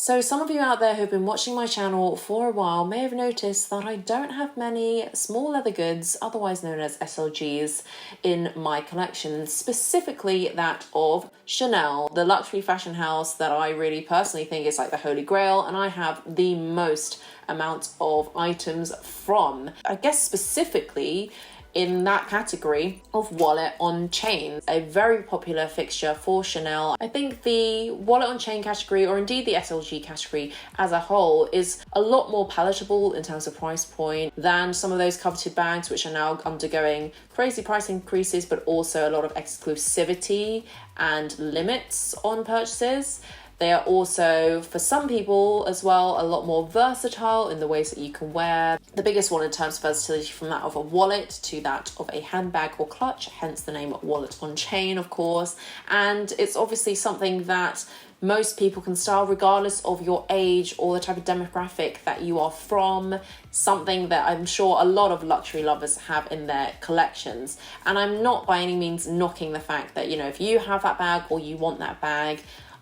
So some of you out there who've been watching my channel for a while may have noticed that I don't have many small leather goods, otherwise known as SLGs, in my collection, specifically that of Chanel, the luxury fashion house that I really personally think is like the holy grail, and I have the most amount of items from. I guess specifically in that category of wallet on chain, a very popular fixture for Chanel. I think the wallet on chain category, or indeed the SLG category as a whole, is a lot more palatable in terms of price point than some of those coveted bags, which are now undergoing crazy price increases, but also a lot of exclusivity and limits on purchases. They are also, for some people as well, a lot more versatile in the ways that you can wear. The biggest one in terms of versatility, from that of a wallet to that of a handbag or clutch, hence the name wallet on chain, of course. And it's obviously something that most people can style regardless of your age or the type of demographic that you are from, something that I'm sure a lot of luxury lovers have in their collections. And I'm not by any means knocking the fact that, if you have that bag or you want that bag,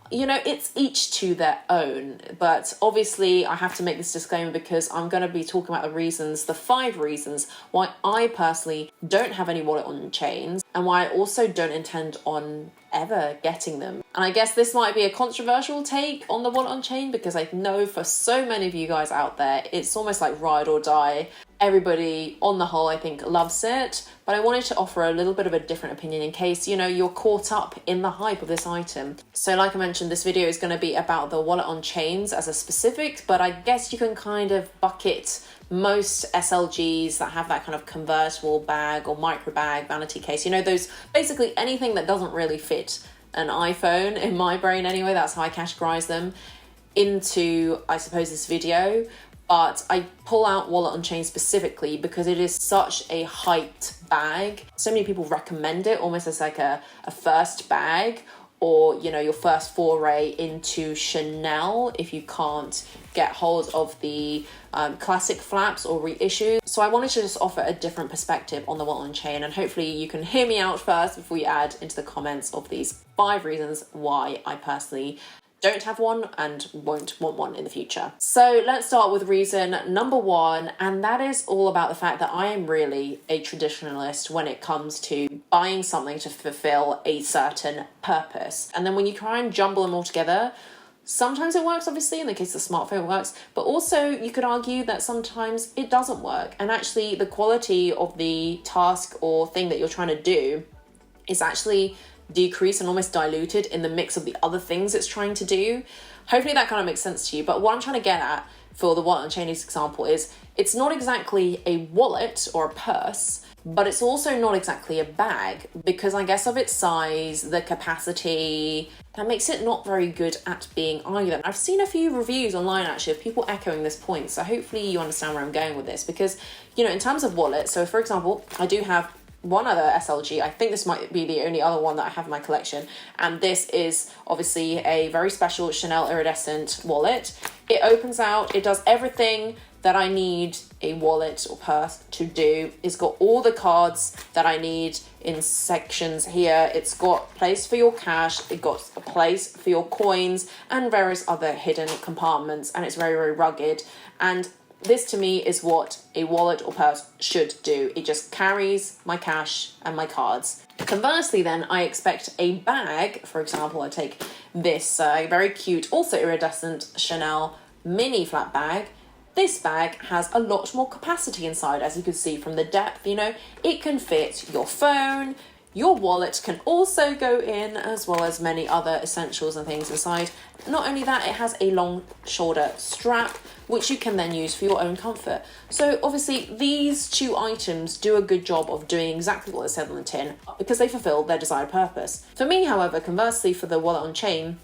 it's each to their own. But obviously I have to make this disclaimer because I'm going to be talking about the 5 reasons why I personally don't have any wallet on chains, and why I also don't intend on ever getting them. And I guess this might be a controversial take on the wallet on chain, because I know for so many of you guys out there, it's almost like ride or die. Everybody on the whole, I think, loves it, but I wanted to offer a little bit of a different opinion in case, you're caught up in the hype of this item. So like I mentioned, this video is going to be about the wallet on chains as a specific, but I guess you can kind of bucket most SLGs that have that kind of convertible bag or micro bag, vanity case, those basically anything that doesn't really fit an iPhone, in my brain anyway, that's how I categorize them, into, I suppose, this video. But I pull out wallet on chain specifically because it is such a hyped bag. So many people recommend it almost as like a first bag, or your first foray into Chanel if you can't get hold of the classic flaps or reissues. So I wanted to just offer a different perspective on the wallet on chain, and hopefully you can hear me out first before we add into the comments of these 5 reasons why I personally don't have one and won't want one in the future. So let's start with reason number 1, and that is all about the fact that I am really a traditionalist when it comes to buying something to fulfill a certain purpose. And then when you try and jumble them all together, sometimes it works, obviously, in the case of the smartphone it works, but also you could argue that sometimes it doesn't work. And actually the quality of the task or thing that you're trying to do is actually decreased and almost diluted in the mix of the other things it's trying to do. Hopefully that kind of makes sense to you. But what I'm trying to get at for the wallet on chain example is, it's not exactly a wallet or a purse, but it's also not exactly a bag, because I guess of its size, the capacity, that makes it not very good at being either. I've seen a few reviews online actually of people echoing this point, so hopefully you understand where I'm going with this. Because in terms of wallets, so for example, I do have one other SLG. I think this might be the only other one that I have in my collection, and this is obviously a very special Chanel iridescent wallet. It opens out, it does everything that I need a wallet or purse to do. It's got all the cards that I need in sections here. It's got a place for your cash, it got a place for your coins and various other hidden compartments, and it's very, very rugged. And this to me is what a wallet or purse should do. It just carries my cash and my cards. Conversely then, I expect a bag, for example, I take this very cute, also iridescent Chanel mini flat bag. This bag has a lot more capacity inside, as you can see from the depth. It can fit your phone. Your wallet can also go in, as well as many other essentials and things inside. Not only that, it has a long shoulder strap, which you can then use for your own comfort. So obviously these 2 items do a good job of doing exactly what it said on the tin, because they fulfill their desired purpose. For me, however, conversely, for the wallet on chain,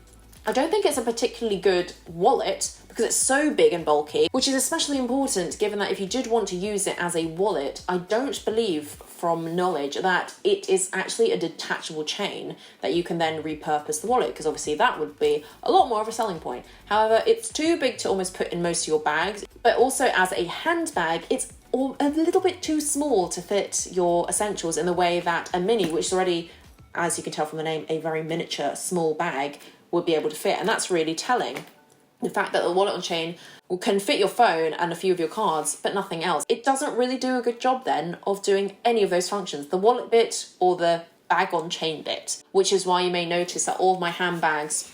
I don't think it's a particularly good wallet because it's so big and bulky, which is especially important given that if you did want to use it as a wallet, I don't believe from knowledge that it is actually a detachable chain that you can then repurpose the wallet, because obviously that would be a lot more of a selling point. However, it's too big to almost put in most of your bags, but also as a handbag, it's a little bit too small to fit your essentials in the way that a mini, which is already, as you can tell from the name, a very miniature small bag, would be able to fit. And that's really telling. The fact that the wallet on chain can fit your phone and a few of your cards, but nothing else. It doesn't really do a good job then of doing any of those functions, the wallet bit or the bag on chain bit, which is why you may notice that all of my handbags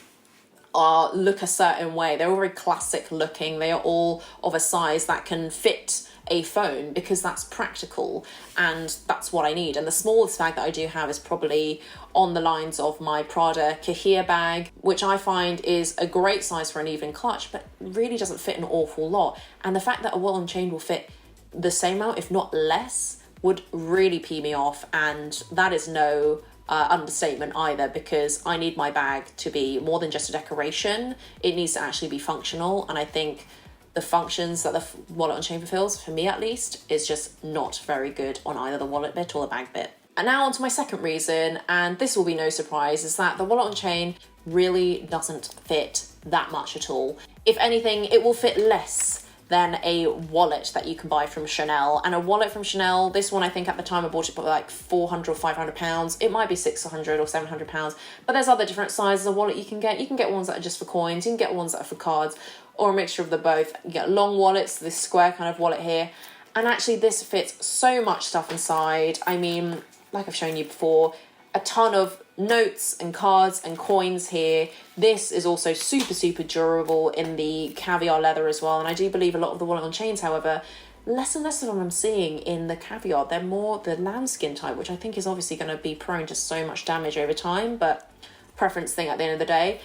look a certain way. They're all very classic looking. They are all of a size that can fit a phone because that's practical and that's what I need. And the smallest bag that I do have is probably on the lines of my Prada Kahir bag, which I find is a great size for an even clutch, but really doesn't fit an awful lot. And the fact that a wallet on chain will fit the same amount, if not less, would really pee me off. And that is no understatement either, because I need my bag to be more than just a decoration. It needs to actually be functional, and I think the functions that the wallet on chain fulfills, for me at least, is just not very good on either the wallet bit or the bag bit. And now on to my second reason, and this will be no surprise, is that the wallet on chain really doesn't fit that much at all. If anything, it will fit less than a wallet that you can buy from Chanel. And a wallet from Chanel, this one I think at the time I bought it for like 400 or 500 pounds. It might be 600 or 700 pounds, but there's other different sizes of wallet you can get. You can get ones that are just for coins, you can get ones that are for cards, or a mixture of the both. You get long wallets, this square kind of wallet here. And actually this fits so much stuff inside. I mean, like I've shown you before, a ton of notes and cards and coins here. This is also super durable in the caviar leather as well, and I do believe a lot of the wallet on chains, however, less and less of them I'm seeing in the caviar. They're more the lambskin type, which I think is obviously going to be prone to so much damage over time, but preference thing at the end of the day.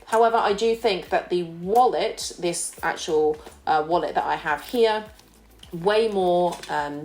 However, I do think that the wallet, this actual wallet that I have here, way more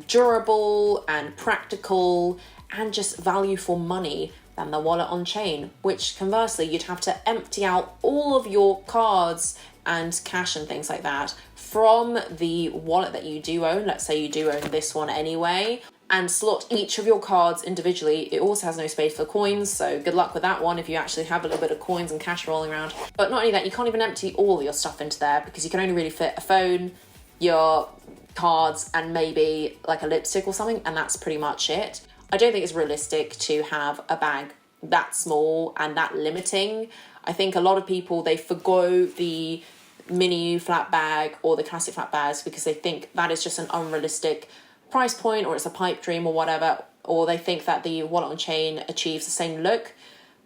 durable and practical and just value for money than the wallet on chain, which conversely you'd have to empty out all of your cards and cash and things like that from the wallet that you do own. Let's say you do own this one anyway, and slot each of your cards individually. It also has no space for coins, so good luck with that one if you actually have a little bit of coins and cash rolling around. But not only that, you can't even empty all your stuff into there because you can only really fit a phone, your cards, and maybe like a lipstick or something, and that's pretty much it. I don't think it's realistic to have a bag that small and that limiting. I think a lot of people, they forgo the mini flat bag or the classic flat bags because they think that is just an unrealistic price point, or it's a pipe dream or whatever, or they think that the wallet on chain achieves the same look.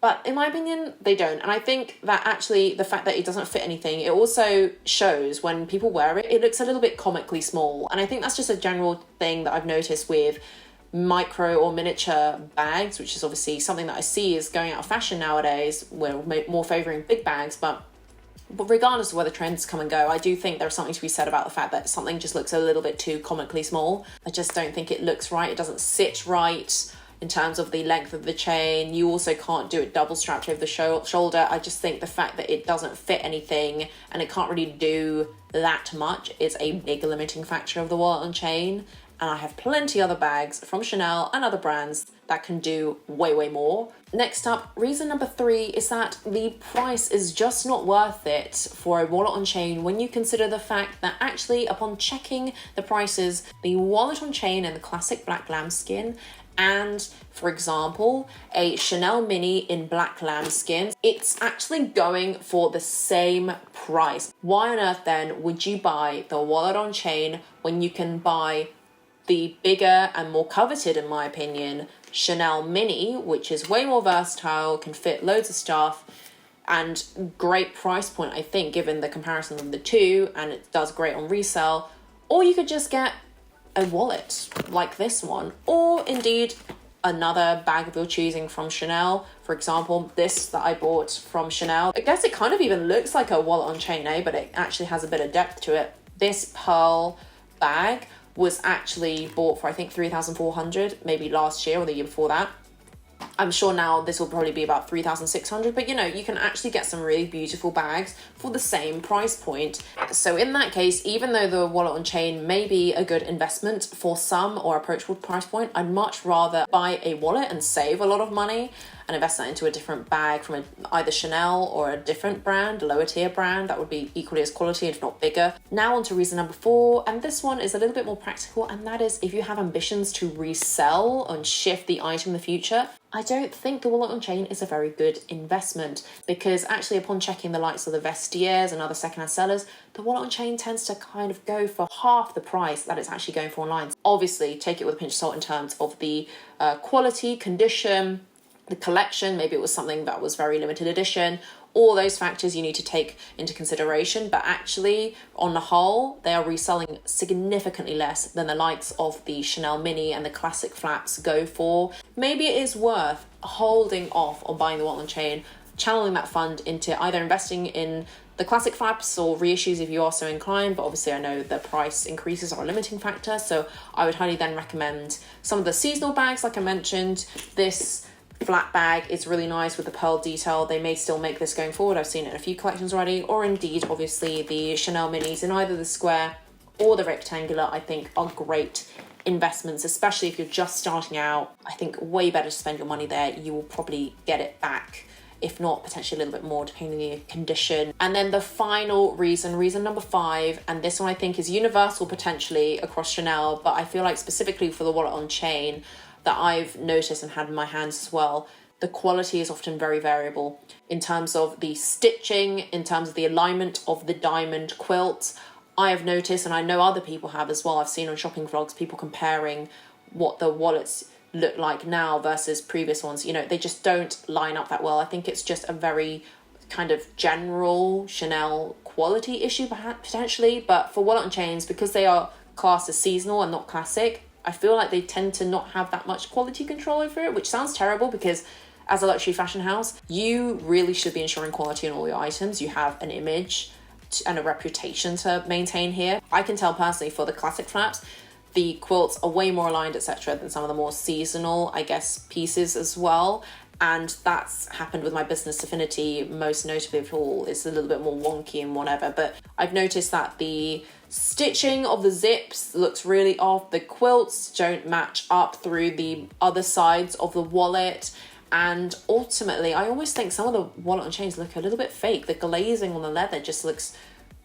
But in my opinion, they don't. And I think that actually the fact that it doesn't fit anything, it also shows when people wear it, it looks a little bit comically small. And I think that's just a general thing that I've noticed with micro or miniature bags, which is obviously something that I see is going out of fashion nowadays. We're more favouring big bags, but regardless of where the trends come and go, I do think there's something to be said about the fact that something just looks a little bit too comically small. I just don't think it looks right. It doesn't sit right in terms of the length of the chain. You also can't do it double strapped over the shoulder. I just think the fact that it doesn't fit anything and it can't really do that much is a big limiting factor of the wallet on chain. And I have plenty other bags from Chanel and other brands that can do way more. Next up, reason number 3 is that the price is just not worth it for a wallet on chain when you consider the fact that actually upon checking the prices, the wallet on chain in the classic black lambskin and, for example, a Chanel mini in black lambskin, it's actually going for the same price. Why on earth then would you buy the wallet on chain when you can buy the bigger and more coveted, in my opinion, Chanel mini, which is way more versatile, can fit loads of stuff, and great price point, I think, given the comparison of the two, and it does great on resale. Or you could just get a wallet like this one, or indeed another bag of your choosing from Chanel. For example, this that I bought from Chanel. I guess it kind of even looks like a wallet on chain, but it actually has a bit of depth to it. This pearl bag was actually bought for I think 3,400, maybe last year or the year before that. I'm sure now this will probably be about 3,600, but you know, you can actually get some really beautiful bags for the same price point. So in that case, even though the wallet on chain may be a good investment for some or approachable price point, I'd much rather buy a wallet and save a lot of money and invest that into a different bag from either Chanel or a different brand, a lower tier brand that would be equally as quality, if not bigger. Now on to reason number 4, and this one is a little bit more practical, and that is if you have ambitions to resell and shift the item in the future, I don't think the wallet on chain is a very good investment, because actually upon checking the likes of the Vestiaires and other secondhand sellers, the wallet on chain tends to kind of go for half the price that it's actually going for online. Obviously, take it with a pinch of salt in terms of the quality, condition, the collection. Maybe it was something that was very limited edition. All those factors you need to take into consideration, but actually, on the whole, they are reselling significantly less than the likes of the Chanel Mini and the classic flaps go for. Maybe it is worth holding off on buying the wallet on chain, channeling that fund into either investing in the classic flaps or reissues if you are so inclined, but obviously I know the price increases are a limiting factor, so I would highly then recommend some of the seasonal bags like I mentioned. This flat bag is really nice with the pearl detail. They may still make this going forward. I've seen it in a few collections already, or indeed obviously the Chanel Minis in either the square or the rectangular, I think are great investments, especially if you're just starting out. I think way better to spend your money there. You will probably get it back, if not potentially a little bit more depending on the condition. And then the final reason number 5, and this one I think is universal potentially across Chanel, but I feel like specifically for the wallet on chain that I've noticed and had in my hands as well, the quality is often very variable in terms of the stitching, in terms of the alignment of the diamond quilt. I have noticed, and I know other people have as well, I've seen on shopping vlogs, people comparing what the wallets look like now versus previous ones. You know, they just don't line up that well. I think it's just a very kind of general Chanel quality issue potentially, but for wallet on chains, because they are classed as seasonal and not classic, I feel like they tend to not have that much quality control over it, which sounds terrible because as a luxury fashion house, you really should be ensuring quality on all your items. You have an image and a reputation to maintain here. I can tell personally for the classic flaps, the quilts are way more aligned, etc., than some of the more seasonal, I guess, pieces as well. And that's happened with my business affinity, most notably of all. It's a little bit more wonky and whatever, but I've noticed that the stitching of the zips looks really off. The quilts don't match up through the other sides of the wallet. And ultimately, I almost think some of the wallet on chains look a little bit fake. The glazing on the leather just looks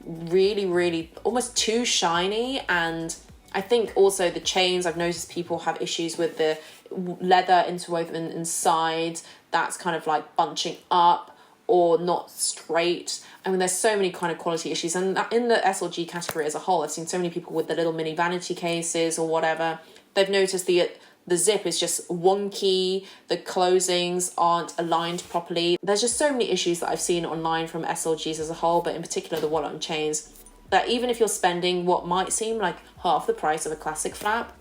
really, really almost too shiny. And I think also the chains, I've noticed people have issues with the leather interwoven inside. That's kind of like bunching up or not straight. I mean, there's so many kind of quality issues. And in the SLG category as a whole, I've seen so many people with the little mini vanity cases or whatever. They've noticed the zip is just wonky, the closings aren't aligned properly. There's just so many issues that I've seen online from SLGs as a whole, but in particular the wallet on chains, that even if you're spending what might seem like half the price of a classic flap,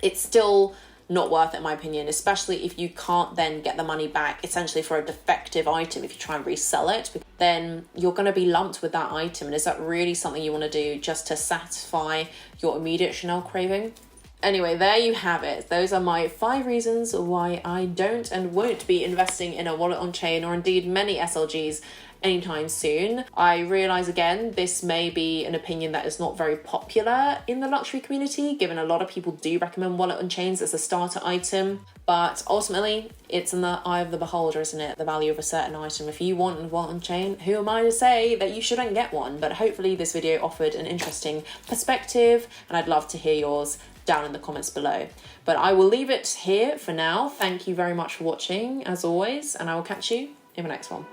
it's still not worth it in my opinion, especially if you can't then get the money back essentially for a defective item. If you try and resell it, then you're going to be lumped with that item. And is that really something you want to do just to satisfy your immediate Chanel craving? Anyway, there you have it. Those are my 5 reasons why I don't and won't be investing in a wallet on chain or indeed many SLGs anytime soon. I realise again, this may be an opinion that is not very popular in the luxury community, given a lot of people do recommend wallet on chains as a starter item. But ultimately, it's in the eye of the beholder, isn't it? The value of a certain item. If you want a wallet on chain, who am I to say that you shouldn't get one? But hopefully this video offered an interesting perspective, and I'd love to hear yours down in the comments below. But I will leave it here for now. Thank you very much for watching, as always, and I will catch you in the next one.